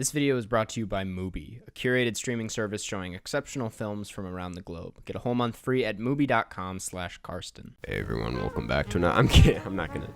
This video is brought to you by Mubi, a curated streaming service showing exceptional films from around the globe. Get a whole month free at mubi.com/Karsten. Hey everyone, welcome back to another... I'm kidding, I'm not gonna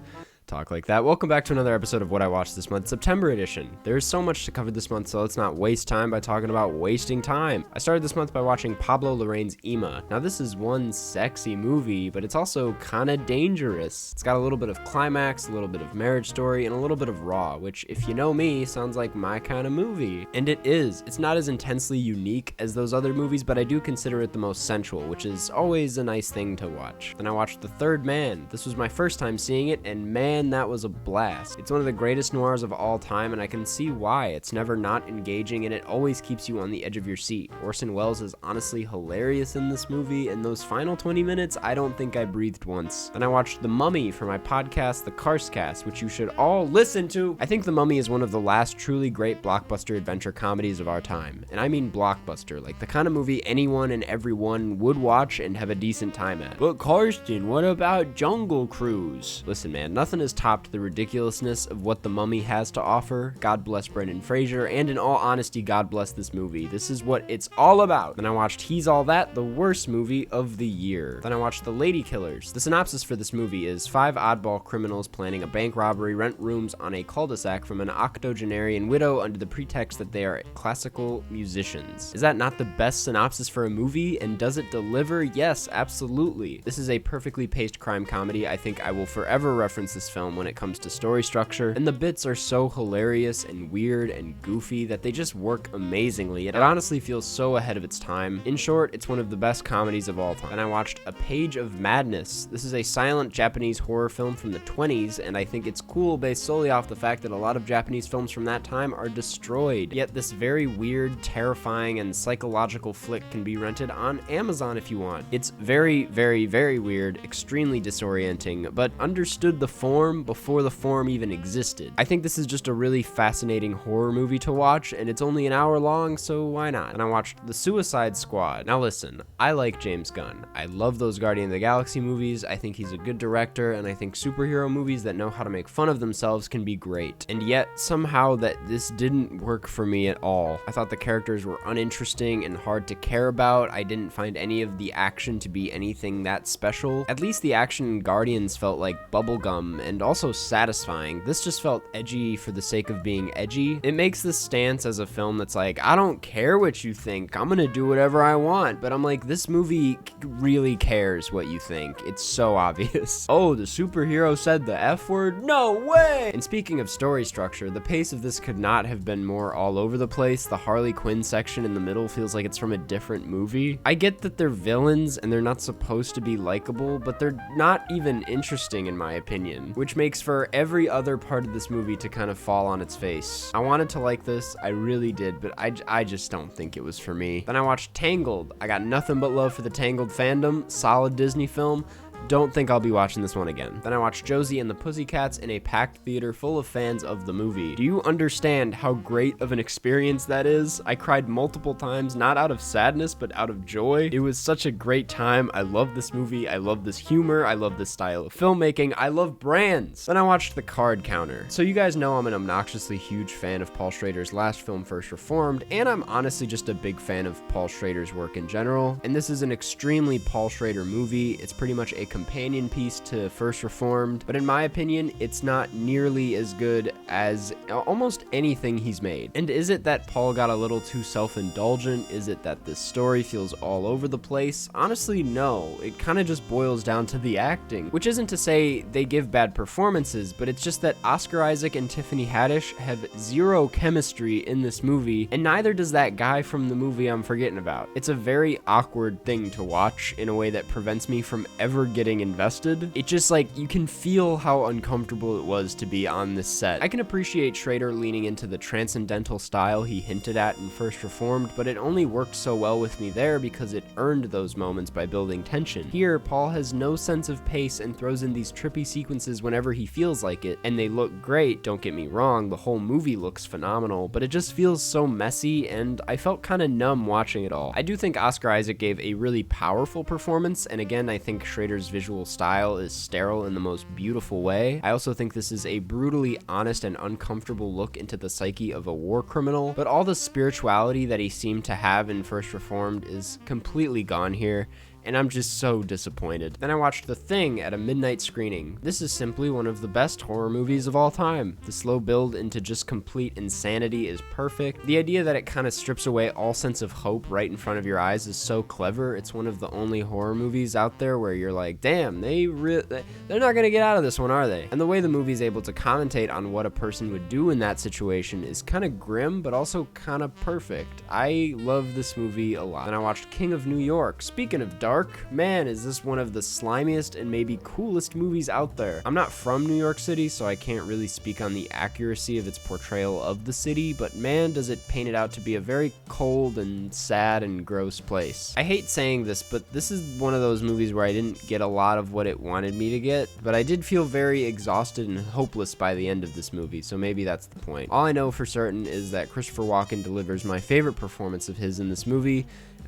talk like that. Welcome back to another episode of What I Watched This Month, September edition. There's so much to cover this month, so let's not waste time by talking about wasting time. I started this month by watching Pablo Larraín's Ima. Now this is one sexy movie, but it's also kinda dangerous. It's got a little bit of climax, a little bit of marriage story, and a little bit of raw, which, if you know me, sounds like my kind of movie. And it is. It's not as intensely unique as those other movies, but I do consider it the most sensual, which is always a nice thing to watch. Then I watched The Third Man. This was my first time seeing it, and man, that was a blast. It's one of the greatest noirs of all time, and I can see why. It's never not engaging, and it always keeps you on the edge of your seat. Orson Welles is honestly hilarious in this movie, and those final 20 minutes, I don't think I breathed once. Then I watched The Mummy for my podcast, The Karstcast, which you should all listen to. I think The Mummy is one of the last truly great blockbuster adventure comedies of our time. And I mean blockbuster, like the kind of movie anyone and everyone would watch and have a decent time at. But Karsten, what about Jungle Cruise? Listen man, nothing has topped the ridiculousness of what The Mummy has to offer. God bless Brendan Fraser, and in all honesty, God bless this movie. This is what it's all about. Then I watched He's All That, the worst movie of the year. Then I watched The Ladykillers. The synopsis for this movie is 5 oddball criminals planning a bank robbery rent rooms on a cul-de-sac from an octogenarian widow under the pretext that they are classical musicians. Is that not the best synopsis for a movie? And does it deliver? Yes, absolutely. This is a perfectly paced crime comedy. I think I will forever reference this film when it comes to story structure, and the bits are so hilarious and weird and goofy that they just work amazingly. It honestly feels so ahead of its time. In short, it's one of the best comedies of all time. And I watched A Page of Madness. This is a silent Japanese horror film from the 20s, and I think it's cool based solely off the fact that a lot of Japanese films from that time are destroyed. Yet this very weird, terrifying, and psychological flick can be rented on Amazon if you want. It's very, very, very weird, extremely disorienting, but understood the form before the form even existed. I think this is just a really fascinating horror movie to watch, and it's only an hour long, so why not? And I watched The Suicide Squad. Now listen, I like James Gunn. I love those Guardians of the Galaxy movies. I think he's a good director, and I think superhero movies that know how to make fun of themselves can be great. And yet, somehow that this didn't work for me at all. I thought the characters were uninteresting and hard to care about. I didn't find any of the action to be anything that special. At least the action in Guardians felt like bubblegum and also satisfying. This just felt edgy for the sake of being edgy. It makes this stance as a film that's like, I don't care what you think, I'm gonna do whatever I want. But I'm like, this movie really cares what you think. It's so obvious. Oh, the superhero said the F word? No way! And speaking of story structure, the pace of this could not have been more all over the place. The Harley Quinn section in the middle feels like it's from a different movie. I get that they're villains and they're not supposed to be likable, but they're not even interesting in my opinion, which makes for every other part of this movie to kind of fall on its face. I wanted to like this, I really did, but I just don't think it was for me. Then I watched Tangled. I got nothing but love for the Tangled fandom. Solid Disney film. Don't think I'll be watching this one again. Then I watched Josie and the Pussycats in a packed theater full of fans of the movie. Do you understand how great of an experience that is? I cried multiple times, not out of sadness, but out of joy. It was such a great time. I love this movie. I love this humor. I love this style of filmmaking. I love brands. Then I watched The Card Counter. So you guys know I'm an obnoxiously huge fan of Paul Schrader's last film, First Reformed, and I'm honestly just a big fan of Paul Schrader's work in general. And this is an extremely Paul Schrader movie. It's pretty much a companion piece to First Reformed, but in my opinion, it's not nearly as good as almost anything he's made. And is it that Paul got a little too self-indulgent? Is it that this story feels all over the place? Honestly, no. It kind of just boils down to the acting, which isn't to say they give bad performances, but it's just that Oscar Isaac and Tiffany Haddish have zero chemistry in this movie, and neither does that guy from the movie I'm forgetting about. It's a very awkward thing to watch in a way that prevents me from ever getting invested. It just like, you can feel how uncomfortable it was to be on this set. I can appreciate Schrader leaning into the transcendental style he hinted at in First Reformed, but it only worked so well with me there because it earned those moments by building tension. Here, Paul has no sense of pace and throws in these trippy sequences whenever he feels like it, and they look great, don't get me wrong, the whole movie looks phenomenal, but it just feels so messy, and I felt kind of numb watching it all. I do think Oscar Isaac gave a really powerful performance, and again, I think Schrader's filmmaker's visual style is sterile in the most beautiful way. I also think this is a brutally honest and uncomfortable look into the psyche of a war criminal, but all the spirituality that he seemed to have in First Reformed is completely gone here, and I'm just so disappointed. Then I watched The Thing at a midnight screening. This is simply one of the best horror movies of all time. The slow build into just complete insanity is perfect. The idea that it kind of strips away all sense of hope right in front of your eyes is so clever. It's one of the only horror movies out there where you're like, damn, they're not gonna get out of this one, are they? And the way the movie's able to commentate on what a person would do in that situation is kind of grim, but also kind of perfect. I love this movie a lot. And I watched King of New York. Speaking of dark, man, is this one of the slimiest and maybe coolest movies out there. I'm not from New York City, so I can't really speak on the accuracy of its portrayal of the city, but man, does it paint it out to be a very cold and sad and gross place. I hate saying this, but this is one of those movies where I didn't get a lot of what it wanted me to get, but I did feel very exhausted and hopeless by the end of this movie, so maybe that's the point. All I know for certain is that Christopher Walken delivers my favorite performance of his in this movie.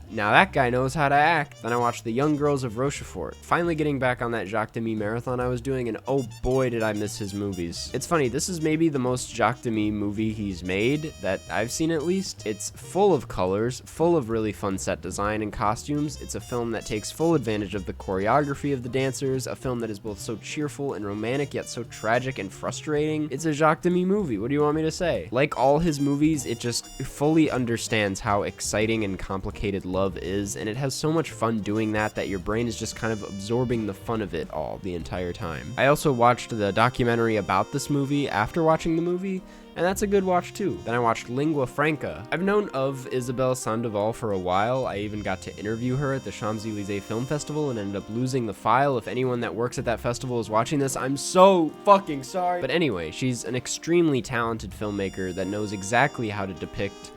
Now that guy knows how to act. Then I watched The Young Girls of Rochefort, finally getting back on that Jacques Demy marathon I was doing, and oh boy did I miss his movies. It's funny, this is maybe the most Jacques Demy movie he's made, that I've seen at least. It's full of colors, full of really fun set design and costumes. It's a film that takes full advantage of the choreography of the dancers, a film that is both so cheerful and romantic yet so tragic and frustrating. It's a Jacques Demy movie, what do you want me to say? Like all his movies, it just fully understands how exciting and complicated love is, and it has so much fun doing that your brain is just kind of absorbing the fun of it all the entire time. I also watched the documentary about this movie after watching the movie, and that's a good watch too. Then I watched Lingua Franca. I've known of Isabelle Sandoval for a while. I even got to interview her at the Champs-Élysées Film Festival and ended up losing the file. If anyone that works at that festival is watching this, I'm so fucking sorry. But anyway, she's an extremely talented filmmaker that knows exactly how to depict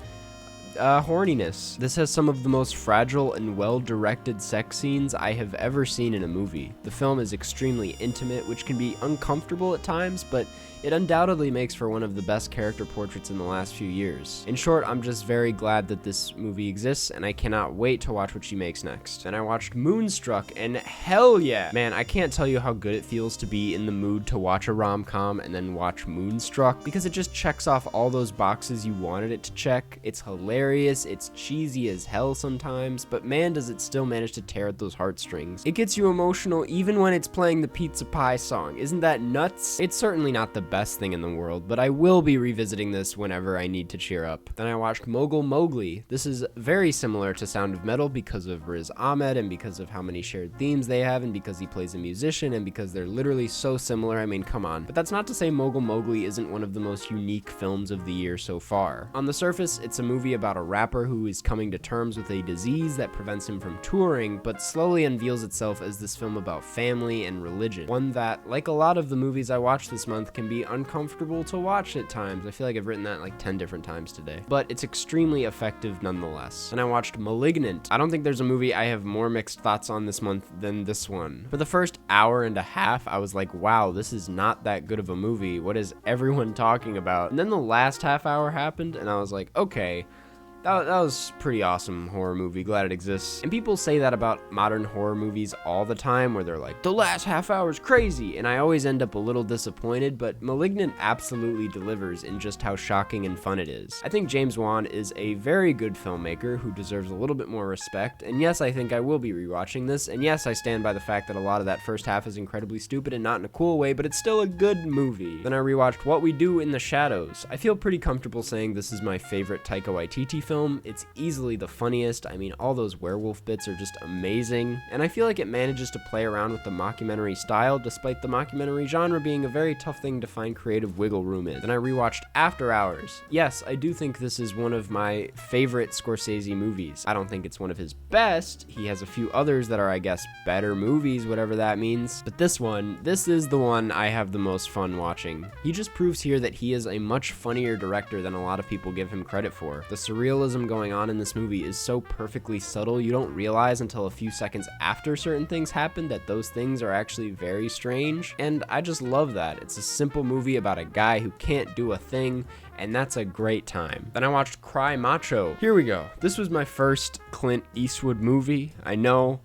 horniness. This has some of the most fragile and well-directed sex scenes I have ever seen in a movie. The film is extremely intimate, which can be uncomfortable at times, but it undoubtedly makes for one of the best character portraits in the last few years. In short, I'm just very glad that this movie exists, and I cannot wait to watch what she makes next. And I watched Moonstruck, and hell yeah! Man, I can't tell you how good it feels to be in the mood to watch a rom-com and then watch Moonstruck, because it just checks off all those boxes you wanted it to check. It's hilarious, it's cheesy as hell sometimes, but man, does it still manage to tear at those heartstrings. It gets you emotional even when it's playing the Pizza Pie song. Isn't that nuts? It's certainly not the best thing in the world, but I will be revisiting this whenever I need to cheer up. Then I watched Mogul Mowgli. This is very similar to Sound of Metal because of Riz Ahmed and because of how many shared themes they have and because he plays a musician and because they're literally so similar. I mean, come on. But that's not to say Mogul Mowgli isn't one of the most unique films of the year so far. On the surface, it's a movie about a rapper who is coming to terms with a disease that prevents him from touring, but slowly unveils itself as this film about family and religion. One that, like a lot of the movies I watched this month, can be uncomfortable to watch at times. I feel like I've written that like 10 different times today. But it's extremely effective nonetheless. And I watched Malignant. I don't think there's a movie I have more mixed thoughts on this month than this one. For the first hour and a half, I was like, wow, this is not that good of a movie. What is everyone talking about? And then the last half hour happened, and I was like, okay, that was pretty awesome horror movie, glad it exists. And people say that about modern horror movies all the time, where they're like, the last half hour is crazy, and I always end up a little disappointed, but Malignant absolutely delivers in just how shocking and fun it is. I think James Wan is a very good filmmaker who deserves a little bit more respect, and yes, I think I will be rewatching this, and yes, I stand by the fact that a lot of that first half is incredibly stupid and not in a cool way, but it's still a good movie. Then I rewatched What We Do in the Shadows. I feel pretty comfortable saying this is my favorite Taika Waititi film. It's easily the funniest. I mean, all those werewolf bits are just amazing, and I feel like it manages to play around with the mockumentary style despite the mockumentary genre being a very tough thing to find creative wiggle room in. Then I rewatched After Hours. Yes, I do think this is one of my favorite Scorsese movies. I don't think it's one of his best. He has a few others that are, I guess, better movies, whatever that means, but this is the one I have the most fun watching. He just proves here that he is a much funnier director than a lot of people give him credit for. The surrealism going on in this movie is so perfectly subtle, you don't realize until a few seconds after certain things happen that those things are actually very strange, and I just love that. It's a simple movie about a guy who can't do a thing, and that's a great time. Then I watched Cry Macho. Here we go. This was my first Clint Eastwood movie. I know,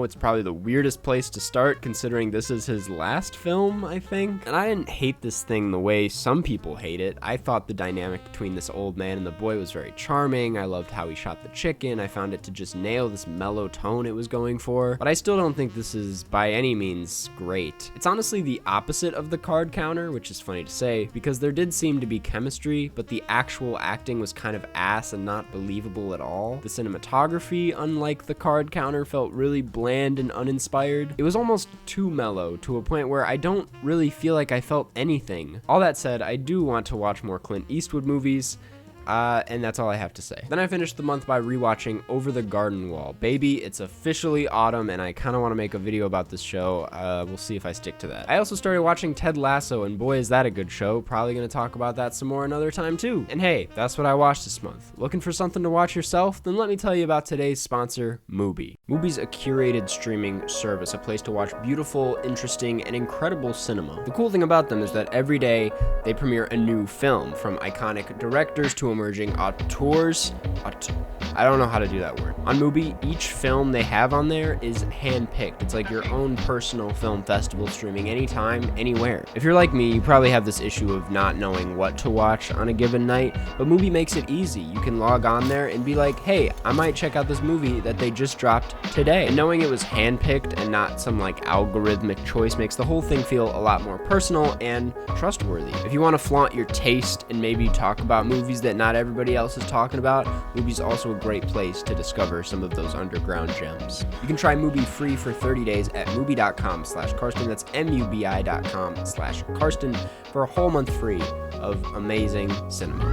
it's probably the weirdest place to start considering this is his last film, I think. And I didn't hate this thing the way some people hate it. I thought the dynamic between this old man and the boy was very charming. I loved how he shot the chicken. I found it to just nail this mellow tone it was going for. But I still don't think this is by any means great. It's honestly the opposite of the card counter, which is funny to say, because there did seem to be chemistry, but the actual acting was kind of ass and not believable at all. The cinematography, unlike the card counter, felt really bland and uninspired. It was almost too mellow to a point where I don't really feel like I felt anything. All that said, I do want to watch more Clint Eastwood movies. And that's all I have to say. Then I finished the month by rewatching Over the Garden Wall. Baby, it's officially autumn, and I kind of want to make a video about this show. We'll see if I stick to that. I also started watching Ted Lasso, and boy, is that a good show. Probably going to talk about that some more another time, too. And hey, that's what I watched this month. Looking for something to watch yourself? Then let me tell you about today's sponsor, Mubi. Mubi's a curated streaming service, a place to watch beautiful, interesting, and incredible cinema. The cool thing about them is that every day they premiere a new film, from iconic directors to emerging auteurs. I don't know how to do that word. On Mubi, each film they have on there is handpicked. It's like your own personal film festival streaming anytime, anywhere. If you're like me, you probably have this issue of not knowing what to watch on a given night, but Mubi makes it easy. You can log on there and be like, hey, I might check out this movie that they just dropped today. And knowing it was handpicked and not some like algorithmic choice makes the whole thing feel a lot more personal and trustworthy. If you want to flaunt your taste and maybe talk about movies that not everybody else is talking about, Mubi's also a great place to discover some of those underground gems. You can try Mubi free for 30 days at mubi.com/Karsten. That's mubi.com/Karsten for a whole month free of amazing cinema.